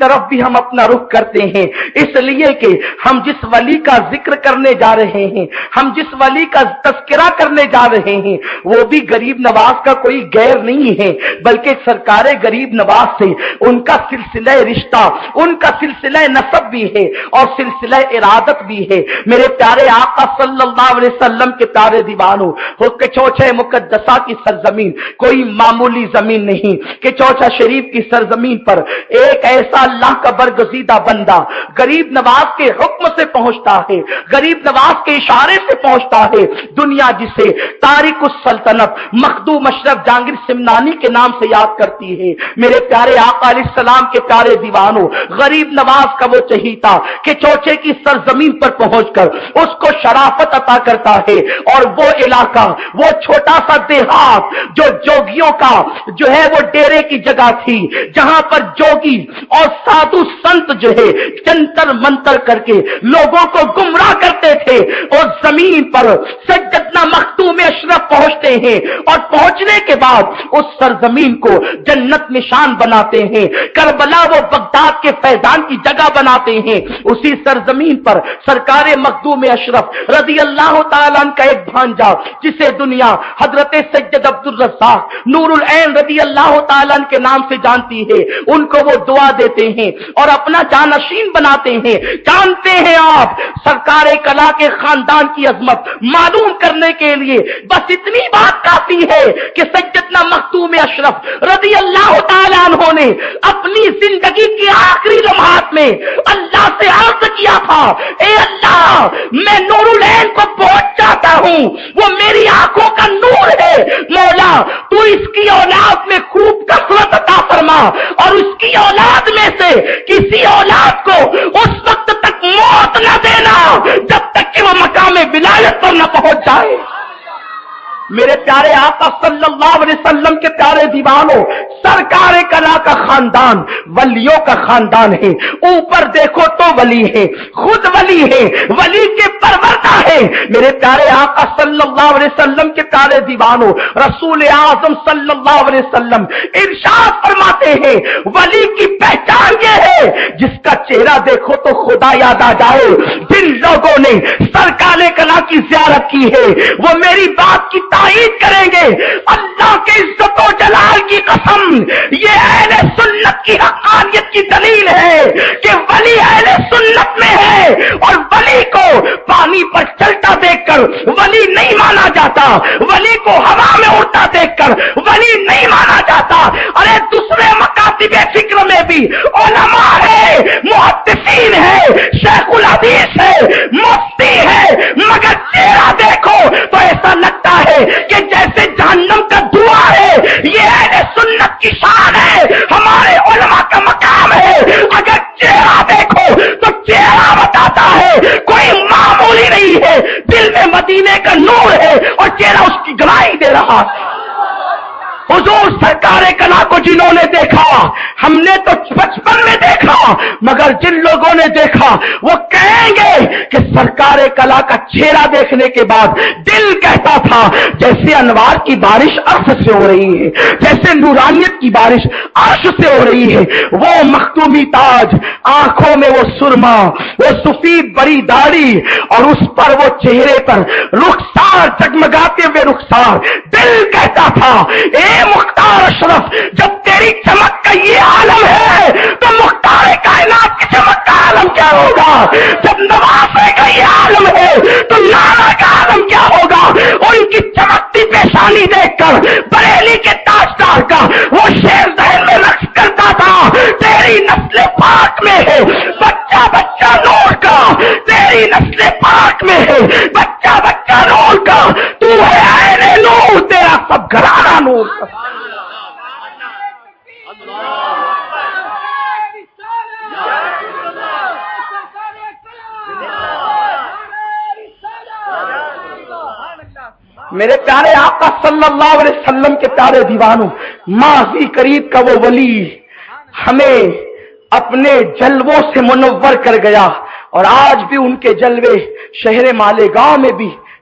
طرف بھی ہم اپنا رخ کرتے ہیں، اس لیے کہ ہم جس ولی کا ذکر کرنے جا رہے ہیں، ہم جس ولی کا تذکرہ کرنے جا رہے ہیں، وہ بھی غریب نواز کا کوئی غیر نہیں ہے، بلکہ سرکار غریب نواز سے ان کا سلسلہ رشتہ، ان کا سلسلہ نسب بھی ہے اور سلسلہ ارادت بھی ہے۔ میرے پیارے آقا صلی اللہ علیہ وسلم کے پیارے دیوانوں، کہ چوچھے مقدسہ کی سرزمین کوئی معمولی زمین نہیں، کہ چوچھا شریف کی سرزمین پر ایک ایسا اللہ کا برگزیدہ بندہ غریب نواز کے حکم سے پہنچتا ہے، غریب نواز کے اشارے سے پہنچتا ہے، دنیا جسے تارک السلطنت مخدوم اشرف جہانگیر سمنانی کے نام سے یاد کرتی ہے۔ میرے پیارے آقا علیہ السلام کے پیارے دیوانوں، غریب نواز کا وہ چہیتا کہ چوچے کی سرزمین پر پہنچ کر اس کو شرافت عطا کرتا ہے، اور وہ علاقہ، وہ چھوٹا سا دیہات جو جوگیوں کا جو ہے وہ ڈیرے کی جگہ تھی، جہاں پر جوگی اور سادھو سنت جو ہے جنتر منتر کر کے لوگوں کو گمراہ کرتے تھے، اور زمین پر سیدنا مخدوم اشرف پہنچتے ہیں، اور پہنچنے کے بعد اس سرزمین کو جنت نشان بناتے ہیں، کربلا وہ بغداد کے فیضان کی جگہ بناتے ہیں۔ اسی سرزمین پر سرکار مخدوم اشرف رضی اللہ تعالیٰ عنہ کا ایک بھانجا، جسے دنیا حضرت سید عبد الرزاق نور العین رضی اللہ تعالیٰ عنہ کے نام سے جانتی ہے، ان کو وہ دعا دیتے ہیں اور اپنا جانشین بناتے ہیں۔ جانتے ہیں آپ سرکار کلا کے خاندان کی عظمت معلوم کرنے کے لیے بس اتنی بات کافی ہے کہ سیدنا مخدوم اشرف رضی اللہ تعالیٰ عنہ نے اپنی زندگی کے آخری لمحات میں اللہ سے عرض کیا تھا، اے اللہ، میں نور العین کو پہنچ جاتا ہوں، وہ میری آنکھوں کا نور ہے، مولا تو اس کی اولاد میں خوب کثرت عطا فرما، اور اس کی اولاد میں سے کسی اولاد کو اس وقت تک موت نہ دینا جب تک کہ وہ مقام ولایت پر نہ پہنچ جائے۔ میرے پیارے آقا صلی اللہ علیہ وسلم کے پیارے دیوانوں، سرکار کلا کا خاندان ولیوں کا خاندان ہے، اوپر دیکھو تو ولی ہے، خود ولی ہے، ولی کے پروردہ ہے۔ میرے پیارے آقا صلی اللہ علیہ وسلم کے پیارے دیوانوں، رسول اعظم صلی اللہ علیہ وسلم ارشاد فرماتے ہیں، ولی کی پہچان یہ ہے جس کا چہرہ دیکھو تو خدا یاد آ جائے۔ جن لوگوں نے سرکار کلا کی زیارت کی ہے وہ میری بات کی تائید کریں گے، اللہ کے عزت و جلال کی قسم، یہ اہل سنت کی حقانیت کی دلیل ہے کہ ولی اہل سنت میں ہے، اور ولی کو پانی پر چلتا دیکھ کر ولی نہیں مانا جاتا، ولی کو ہوا میں اڑتا دیکھ کر ولی نہیں مانا جاتا۔ ارے دوسرے مکاتب فکر میں بھی علماء ہے، محدثین ہے، شیخ الحدیث ہے، مفتی ہے، مگر چہرہ دیکھو تو ایسا لگتا ہے کہ جیسے جہنم کا دھواں ہے۔ یہ اہل سنت کی شان ہے، ہمارے علماء کا مقام ہے۔ اگر چہرہ دیکھو تو چہرہ بتاتا ہے کوئی معمولی نہیں ہے، دل میں مدینے کا نور ہے اور چہرہ اس کی گواہی دے رہا ہے۔ حضور سرکار کلا کو جنہوں نے دیکھا، ہم نے تو بچپن میں دیکھا، مگر جن لوگوں نے دیکھا وہ کہیں گے کہ سرکار کلا کا چہرہ دیکھنے کے بعد دل کہتا تھا جیسے انوار کی بارش عرش سے ہو رہی ہے، جیسے نورانیت کی بارش عرش سے ہو رہی ہے۔ وہ مختومی تاج، آنکھوں میں وہ سرما، وہ سفید بڑی داڑھی، اور اس پر وہ چہرے پر رخسار جگمگاتے ہوئے رخسار، دل کہتا تھا اے مختار اشرف، جب تیری چمک کا یہ عالم ہے تو مختار کائنات کی چمک کا عالم کیا ہوگا؟ جب نواسے کا یہ عالم ہے تو لالا کا عالم کیا ہوگا؟ ان کی چمکتی پیشانی دیکھ کر بریلی کے تاجدار کا وہ شیر ذہن میں رقص کرتا تھا، تیری نسل پاک میں ہے بچہ بچہ نور کا، تیری نسل پاک میں ہے بچہ بچہ نور کا، تو ہے عین نور، تیرا سب گھرانہ نور کا۔ میرے پیارے آقا صلی اللہ علیہ وسلم کے پیارے دیوانوں، ماضی قریب کا وہ ولی ہمیں اپنے جلووں سے منور کر گیا، اور آج بھی ان کے جلوے شہر مالیگاؤں میں بھی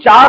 4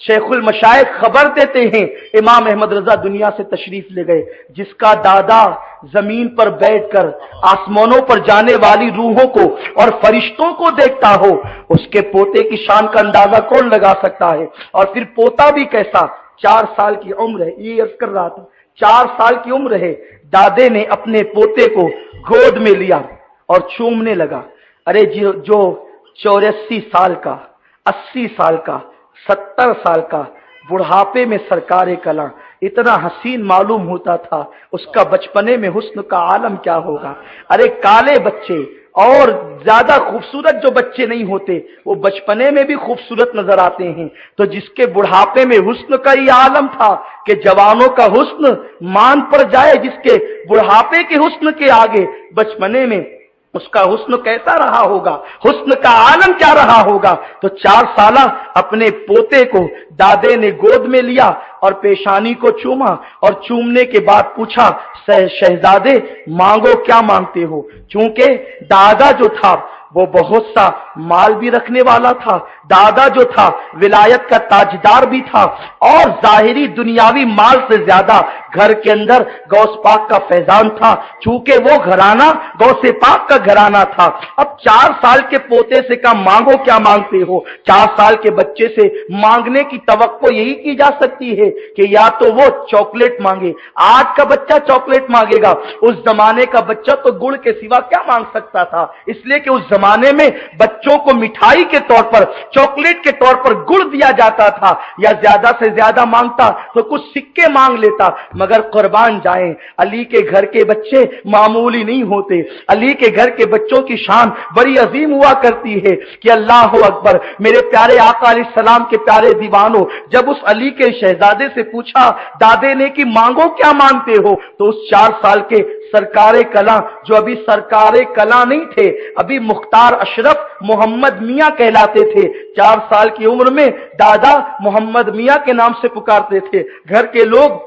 شیخ المشائخ خبر دیتے ہیں امام احمد رضا دنیا سے تشریف لے گئے، جس کا دادا زمین پر بیٹھ کر آسمانوں پر جانے والی روحوں کو اور فرشتوں کو دیکھتا ہو، اس کے پوتے کی شان کا اندازہ کون لگا سکتا ہے؟ اور پھر پوتا بھی کیسا، 4 سال کی عمر ہے، یہ عرض کر رہا تھا 4 سال کی عمر ہے، دادے نے اپنے پوتے کو گود میں لیا اور چومنے لگا۔ ارے جو 84 سال کا، 80 سال کا، 70 سال کا بڑھاپے میں سرکار کلاں اتنا حسین معلوم ہوتا تھا، اس کا بچپنے میں حسن کا عالم کیا ہوگا؟ ارے کالے بچے اور زیادہ خوبصورت جو بچے نہیں ہوتے وہ بچپنے میں بھی خوبصورت نظر آتے ہیں، تو جس کے بڑھاپے میں حسن کا یہ عالم تھا کہ جوانوں کا حسن مان پڑ جائے، جس کے بڑھاپے کے حسن کے آگے بچپنے میں اس کا حسن کیسا رہا ہوگا، حسن کا عالم کیا رہا ہوگا؟ تو 4 سالہ اپنے پوتے کو دادے نے گود میں لیا اور پیشانی کو چوما، اور چومنے کے بعد پوچھا شہزادے مانگو کیا مانگتے ہو؟ چونکہ دادا جو تھا وہ بہت سا مال بھی رکھنے والا تھا، دادا جو تھا ولایت کا تاجدار بھی تھا، اور ظاہری دنیاوی مال سے زیادہ گھر کے اندر غوث پاک کا فیضان تھا، چونکہ وہ گھرانہ غوث پاک کا گھرانہ تھا۔ اب 4 سال کے پوتے سے کہا مانگو کیا مانگتے ہو؟ 4 سال کے بچے سے مانگنے کی توقع یہی کی جا سکتی ہے کہ یا تو وہ چاکلیٹ مانگے، آج کا بچہ چاکلیٹ مانگے گا، اس زمانے کا بچہ تو گڑ کے سوا کیا مانگ سکتا تھا؟ اس لیے کہ اس زمانے میں بچوں کو مٹھائی کے طور پر، چاکلیٹ کے طور پر گڑ دیا جاتا تھا، یا زیادہ سے زیادہ مانگتا تو کچھ سکے مانگ لیتا۔ مگر قربان جائیں علی کے گھر کے بچے معمولی نہیں ہوتے، علی کے گھر کے بچوں کی شان بڑی عظیم ہوا کرتی ہے کہ اللہ اکبر۔ میرے پیارے آقا علیہ السلام کے پیارے دیوانوں، جب اس علی کے شہزادے سے پوچھا دادے نے کہ مانگو کیا مانگتے ہو، تو اس 4 سال کے سرکار کلاں جو ابھی سرکار کلاں نہیں تھے، ابھی مختار اشرف محمد میاں کہلاتے تھے، 4 سال کی عمر میں دادا محمد میاں کے نام سے پکارتے تھے، گھر کے لوگ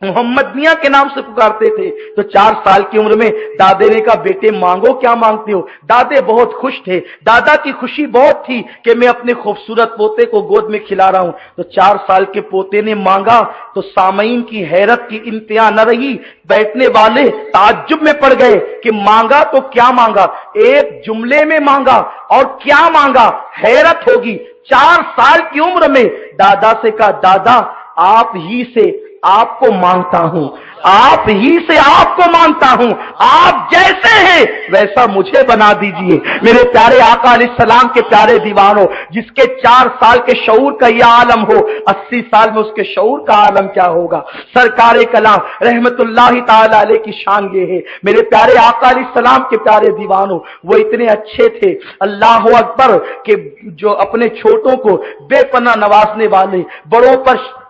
محمد میاں کے نام سے پکارتے تھے، تو 4 سال کی عمر میں دادے نے کہا بیٹے مانگو کیا مانگتے ہو؟ دادے بہت خوش تھے، دادا کی خوشی بہت تھی کہ میں اپنے خوبصورت پوتے کو گود میں کھلا رہا ہوں۔ تو 4 سال کے پوتے نے مانگا تو سامعین کی حیرت کی انتہا نہ رہی، بیٹھنے والے تعجب میں پڑ گئے کہ مانگا تو کیا مانگا، ایک جملے میں مانگا اور کیا مانگا، حیرت ہوگی۔ 4 سال کی عمر میں دادا سے کہا دادا آپ ہی سے آپ کو مانگتا ہوں، آپ ہی سے آپ کو مانگتا ہوں، آپ جیسے ہیں ویسا مجھے بنا دیجئے۔ میرے پیارے آقا علیہ السلام کے پیارے دیوانوں، جس کے 4 سال کے شعور کا یہ عالم ہو، 80 سال میں اس کے شعور کا عالم کیا ہوگا؟ سرکار کلام رحمت اللہ تعالی علیہ کی شان یہ ہے۔ میرے پیارے آقا علیہ السلام کے پیارے دیوانوں، وہ اتنے اچھے تھے، اللہ اکبر، کہ جو اپنے چھوٹوں کو بے پناہ نوازنے والے،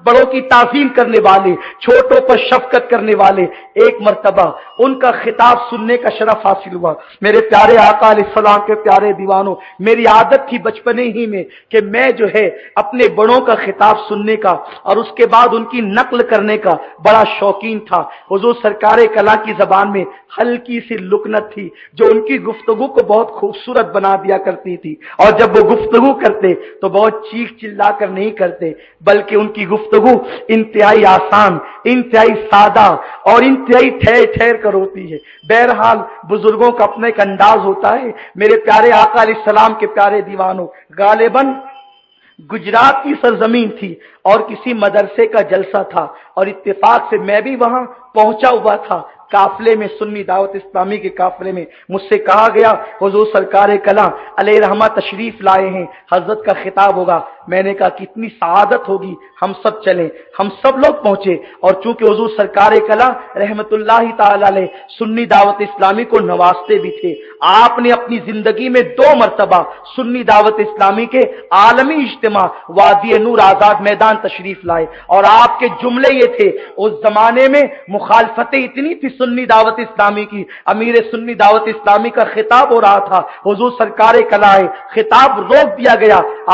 بڑوں کی تعظیم کرنے والے، چھوٹوں پر شفقت کرنے والے، ایک مرتبہ ان کا خطاب سننے کا شرف حاصل ہوا۔ میرے پیارے آقا علیہ السلام کے پیارے دیوانوں، میری عادت تھی بچپنے ہی میں کہ میں جو ہے اپنے بڑوں کا خطاب سننے کا اور اس کے بعد ان کی نقل کرنے کا بڑا شوقین تھا۔ حضور سرکار کلاں کی زبان میں ہلکی سی لکنت تھی جو ان کی گفتگو کو بہت خوبصورت بنا دیا کرتی تھی، اور جب وہ گفتگو کرتے تو بہت چیخ چلا کر نہیں کرتے، بلکہ ان کی گفتگو انتہائی آسان، انتہائی سادہ اور انتہائی ٹھہر ٹھہر کر ہوتی ہے۔ بہرحال بزرگوں کا اپنا ایک انداز ہوتا ہے۔ میرے پیارے آقا علیہ السلام کے پیارے دیوانوں، غالباً گجرات کی سرزمین تھی اور کسی مدرسے کا جلسہ تھا، اور اتفاق سے میں بھی وہاں پہنچا ہوا تھا۔ قافلے میں، سنی دعوت اسلامی کے قافلے میں مجھ سے کہا گیا حضور سرکار کلاں علیہ رحمہ تشریف لائے ہیں، حضرت کا خطاب ہوگا۔ میں نے کہا کتنی سعادت ہوگی، ہم سب چلیں۔ ہم سب لوگ پہنچے، اور چونکہ حضور سرکار کلاں رحمت اللہ تعالی علیہ سنی دعوت اسلامی کو نوازتے بھی تھے، آپ نے اپنی زندگی میں 2 مرتبہ سنی دعوت اسلامی کے عالمی اجتماع وادی نور آزاد میدان تشریف لائے، اور آپ کے جملے یہ تھے، اس زمانے میں مخالفتیں اتنی تھی سنی دعوت اسلامی کی، امیر سنی دعوت اسلامی کا خطاب ہو رہا تھا، حضور سرکار کلاں خطاب روک دیا گیا،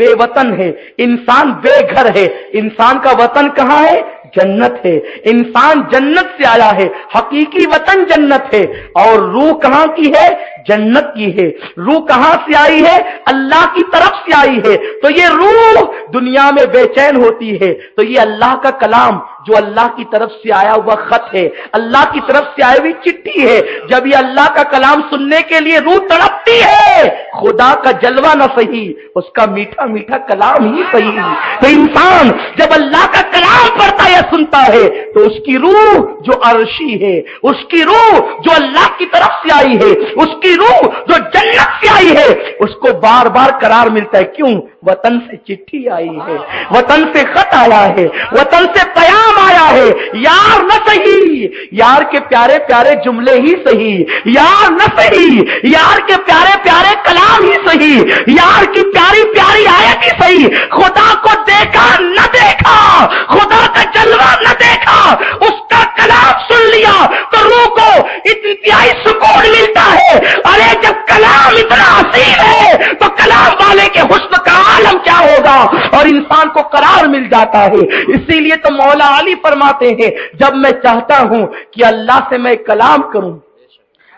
بے وطن ہے، انسان بے گھر ہے۔ انسان کا وطن کہاں ہے؟ جنت ہے۔ انسان جنت سے آیا ہے، حقیقی وطن جنت ہے، اور روح کہاں کی ہے؟ جنت کی ہے۔ روح کہاں سے آئی ہے؟ اللہ کی طرف سے آئی ہے۔ تو یہ روح دنیا میں بے چین ہوتی ہے، تو یہ اللہ کا کلام جو اللہ کی طرف سے آیا ہوا خط ہے، اللہ کی طرف سے آئی ہوئی چٹھی ہے، جب یہ اللہ کا کلام سننے کے لیے روح تڑپتی ہے، خدا کا جلوہ نہ صحیح، اس کا میٹھا میٹھا کلام ہی صحیح۔ تو انسان جب اللہ کا کلام پڑھتا ہے، سنتا ہے، تو اس کی روح جو عرشی ہے، اس کی روح جو اللہ کی طرف سے آئی ہے، اس کی روح جو جنت سے آئی ہے، اس کو بار بار قرار ملتا ہے۔ کیوں؟ وطن سے چٹھی آئی ہے، وطن سے خط آیا ہے، وطن سے پیام آیا ہے۔ یار نہ صحیح، یار کے پیارے پیارے جملے ہی صحیح، یار نہ صحیح، یار کے پیارے پیارے کلام ہی صحیح، یار کی پیاری پیاری آیت ہی صحیح۔ خدا کو دیکھا نہ دیکھا، خدا کا جلوہ نہ دیکھا، اس کا کلام سن لیا تو روح کو انتہائی سکون ملتا ہے۔ ارے جب کلام اتنا حسین ہے تو کلام والے کے حسن کا عالم کیا ہوگا، اور انسان کو قرار مل جاتا ہے۔ اسی لیے تو مولا علی فرماتے ہیں، جب میں چاہتا ہوں کہ اللہ سے میں کلام کروں،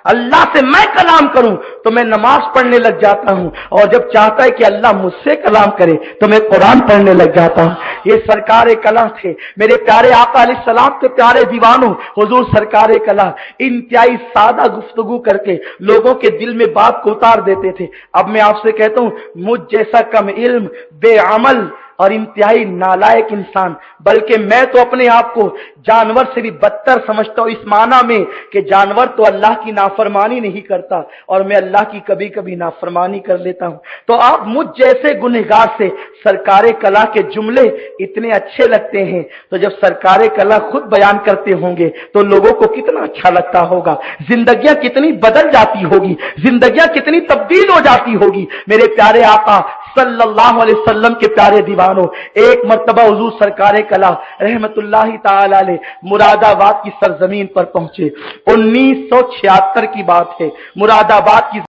اللہ سے میں کلام کروں، تو میں نماز پڑھنے لگ جاتا ہوں، اور جب چاہتا ہے کہ اللہ مجھ سے کلام کرے تو میں قرآن پڑھنے لگ جاتا ہوں۔ یہ سرکار کلام تھے، میرے پیارے آقا علیہ السلام کے پیارے دیوانوں، حضور سرکار کلام انتہائی سادہ گفتگو کر کے لوگوں کے دل میں بات کو اتار دیتے تھے۔ اب میں آپ سے کہتا ہوں، مجھ جیسا کم علم، بے عمل اور انتہائی نالائق انسان، بلکہ میں تو اپنے آپ کو جانور سے بھی بدتر سمجھتا ہوں، اس معنی میں کہ جانور تو اللہ کی نافرمانی نہیں کرتا اور میں اللہ کی کبھی کبھی نافرمانی کر لیتا ہوں، تو آپ مجھ جیسے گنہگار سے سرکار کلا کے جملے اتنے اچھے لگتے ہیں، تو جب سرکار کلا خود بیان کرتے ہوں گے تو لوگوں کو کتنا اچھا لگتا ہوگا، زندگیاں کتنی بدل جاتی ہوگی، زندگیاں کتنی تبدیل ہو جاتی ہوگی۔ میرے پیارے آقا صلی اللہ علیہ وسلم کے پیارے دیوانوں، ایک مرتبہ حضور سرکار کلا رحمت اللہ تعالی علیہ مراد آباد کی سرزمین پر پہنچے۔ 1976 کی بات ہے، مراد آباد کی